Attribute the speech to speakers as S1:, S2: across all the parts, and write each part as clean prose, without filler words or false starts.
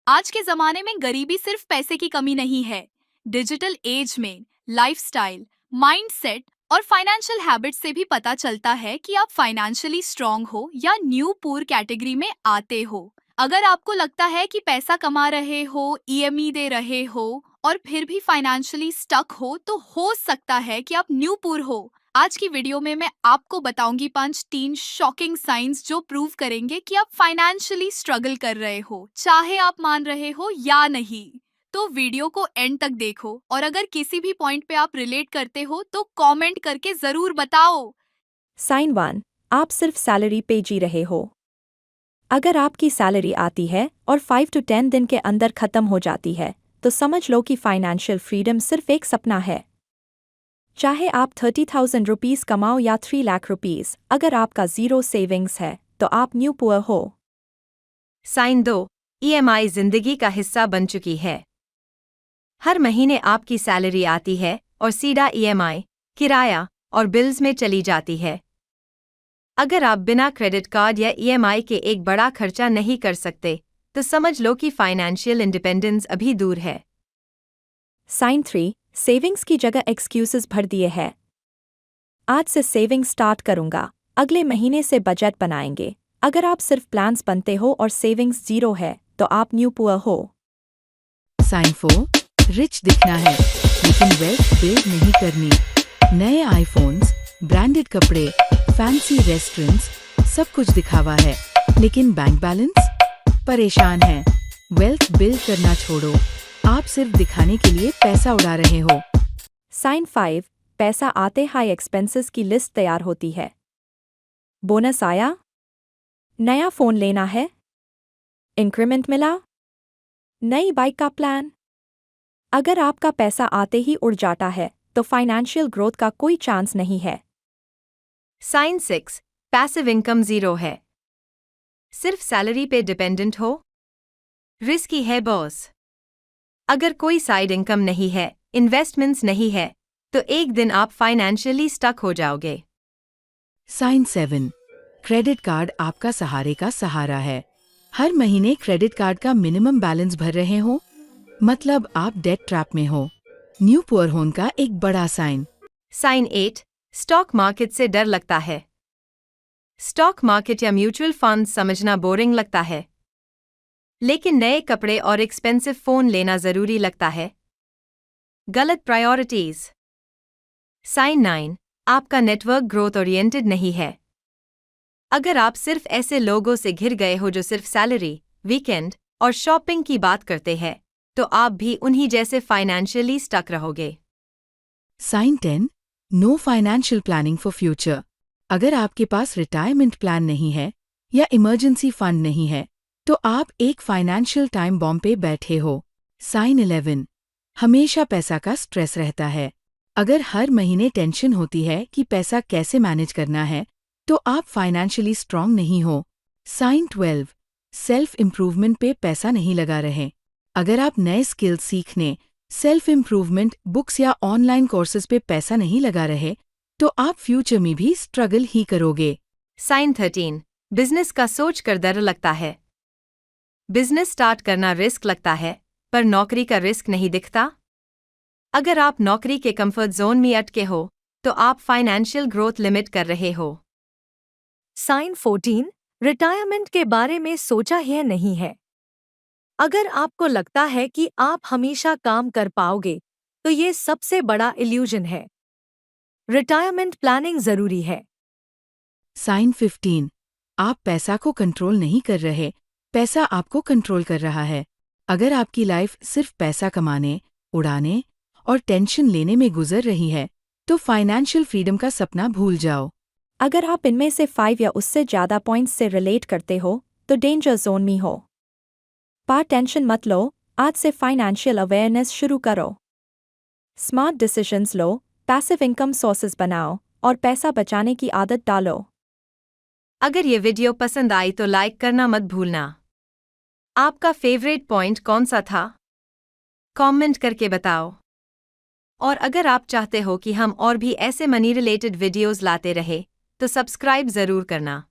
S1: आज के जमाने में गरीबी सिर्फ पैसे की कमी नहीं है। डिजिटल एज में लाइफस्टाइल, माइंडसेट और फाइनेंशियल हैबिट्स से भी पता चलता है कि आप फाइनेंशियली स्ट्रांग हो या न्यू पुअर कैटेगरी में आते हो। अगर आपको लगता है कि पैसा कमा रहे हो, ईएमई दे रहे हो और फिर भी फाइनेंशियली स्टक हो सकता है कि आप न्यू पुअर हो। आज की वीडियो में मैं आपको बताऊंगी 5 शॉकिंग साइंस जो प्रूव करेंगे कि आप फाइनेंशियली स्ट्रगल कर रहे हो, चाहे आप मान रहे हो या नहीं। तो वीडियो को एंड तक देखो और अगर किसी भी पॉइंट पे आप रिलेट करते हो तो कमेंट करके जरूर बताओ।
S2: साइन 1, आप सिर्फ सैलरी पे जी रहे हो। अगर आपकी सैलरी आती है और 5 to 10 दिन के अंदर खत्म हो जाती है तो समझ लो कि फाइनेंशियल फ्रीडम सिर्फ एक सपना है। चाहे आप 30,000 रुपीस कमाओ या 3 लाख रुपीस, अगर आपका जीरो सेविंग्स है तो आप न्यू पुअर हो।
S3: साइन 2, ईएमआई जिंदगी का हिस्सा बन चुकी है। हर महीने आपकी सैलरी आती है और सीधा ईएमआई, किराया और बिल्स में चली जाती है। अगर आप बिना क्रेडिट कार्ड या ईएमआई के एक बड़ा खर्चा नहीं कर सकते तो समझ लो कि फाइनेंशियल इंडिपेंडेंस अभी दूर है।
S2: साइन 3, सेविंग्स की जगह एक्सक्यूजेस भर दिए हैं। आज से सेविंग स्टार्ट करूंगा, अगले महीने से बजट बनाएंगे। अगर आप सिर्फ प्लान्स बनते हो और सेविंग्स जीरो है तो आप न्यू पुअर हो।
S4: साइन 4, रिच दिखना है लेकिन वेल्थ बिल्ड नहीं करनी। नए आईफोन्स, ब्रांडेड कपड़े, फैंसी रेस्टोरेंट्स, सब कुछ दिखावा है लेकिन बैंक बैलेंस? परेशान है? वेल्थ बिल्ड करना छोड़ो, आप सिर्फ दिखाने के लिए पैसा उड़ा रहे हो।
S2: साइन 5, पैसा आते हाई एक्सपेंसेस की लिस्ट तैयार होती है। बोनस आया? नया फोन लेना है? इंक्रीमेंट मिला? नई बाइक का प्लान? अगर आपका पैसा आते ही उड़ जाता है तो फाइनेंशियल ग्रोथ का कोई चांस नहीं है।
S3: साइन 6, पैसिव इनकम जीरो है। सिर्फ सैलरी पे डिपेंडेंट हो? रिस्की है बॉस। अगर कोई साइड इनकम नहीं है, इन्वेस्टमेंट्स नहीं है, तो एक दिन आप फाइनेंशियली स्टक हो जाओगे।
S4: साइन 7, क्रेडिट कार्ड आपका सहारे का सहारा है। हर महीने क्रेडिट कार्ड का मिनिमम बैलेंस भर रहे हो, मतलब आप डेट ट्रैप में हो। न्यू पुअर होने का एक बड़ा साइन।
S3: साइन 8, स्टॉक मार्केट से डर लगता है। स्टॉक मार्केट या म्यूचुअल फंड समझना बोरिंग लगता है, लेकिन नए कपड़े और एक्सपेंसिव फोन लेना जरूरी लगता है। गलत प्रायोरिटीज। साइन 9, आपका नेटवर्क ग्रोथ ओरिएंटेड नहीं है। अगर आप सिर्फ ऐसे लोगों से घिर गए हो जो सिर्फ सैलरी, वीकेंड और शॉपिंग की बात करते हैं, तो आप भी उन्हीं जैसे फाइनेंशियली स्टक रहोगे।
S4: Sign 10, no financial planning for future. अगर आपके पास रिटायरमेंट प्लान नहीं है या इमरजेंसी फंड नहीं है तो आप एक फाइनेंशियल टाइम बॉम्ब पे बैठे हो। साइन 11, हमेशा पैसा का स्ट्रेस रहता है। अगर हर महीने टेंशन होती है कि पैसा कैसे मैनेज करना है तो आप फाइनेंशियली स्ट्रांग नहीं हो। साइन 12, सेल्फ इम्प्रूवमेंट पे पैसा नहीं लगा रहे। अगर आप नए स्किल्स सीखने, सेल्फ इम्प्रूवमेंट बुक्स या ऑनलाइन कोर्सेज पे पैसा नहीं लगा रहे तो आप फ्यूचर में भी स्ट्रगल ही करोगे।
S3: साइन 13, बिजनेस का सोच कर डर लगता है। बिजनेस स्टार्ट करना रिस्क लगता है, पर नौकरी का रिस्क नहीं दिखता। अगर आप नौकरी के कंफर्ट जोन में अटके हो तो आप फाइनेंशियल ग्रोथ लिमिट कर रहे हो।
S5: साइन 14, रिटायरमेंट के बारे में सोचा ही नहीं है। अगर आपको लगता है कि आप हमेशा काम कर पाओगे तो ये सबसे बड़ा इल्यूजन है। रिटायरमेंट प्लानिंग जरूरी है।
S4: साइन 15, आप पैसा को कंट्रोल नहीं कर रहे, पैसा आपको कंट्रोल कर रहा है। अगर आपकी लाइफ सिर्फ पैसा कमाने, उड़ाने और टेंशन लेने में गुजर रही है तो फाइनेंशियल फ्रीडम का सपना भूल जाओ।
S2: अगर आप इनमें से 5 या उससे ज़्यादा पॉइंट्स से रिलेट करते हो तो डेंजर जोन में हो। पर टेंशन मत लो, आज से फाइनेंशियल अवेयरनेस शुरू करो। स्मार्ट डिसीजंस लो, पैसिव इनकम सोर्सेज बनाओ और पैसा बचाने की आदत डालो।
S3: अगर ये वीडियो पसंद आई तो लाइक करना मत भूलना। आपका फेवरेट पॉइंट कौन सा था? कमेंट करके बताओ। और अगर आप चाहते हो कि हम और भी ऐसे मनी रिलेटेड वीडियोस लाते रहे तो सब्सक्राइब जरूर करना।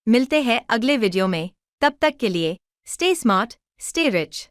S3: मिलते हैं अगले वीडियो में, तब तक के लिए स्टे स्मार्ट, Stay rich.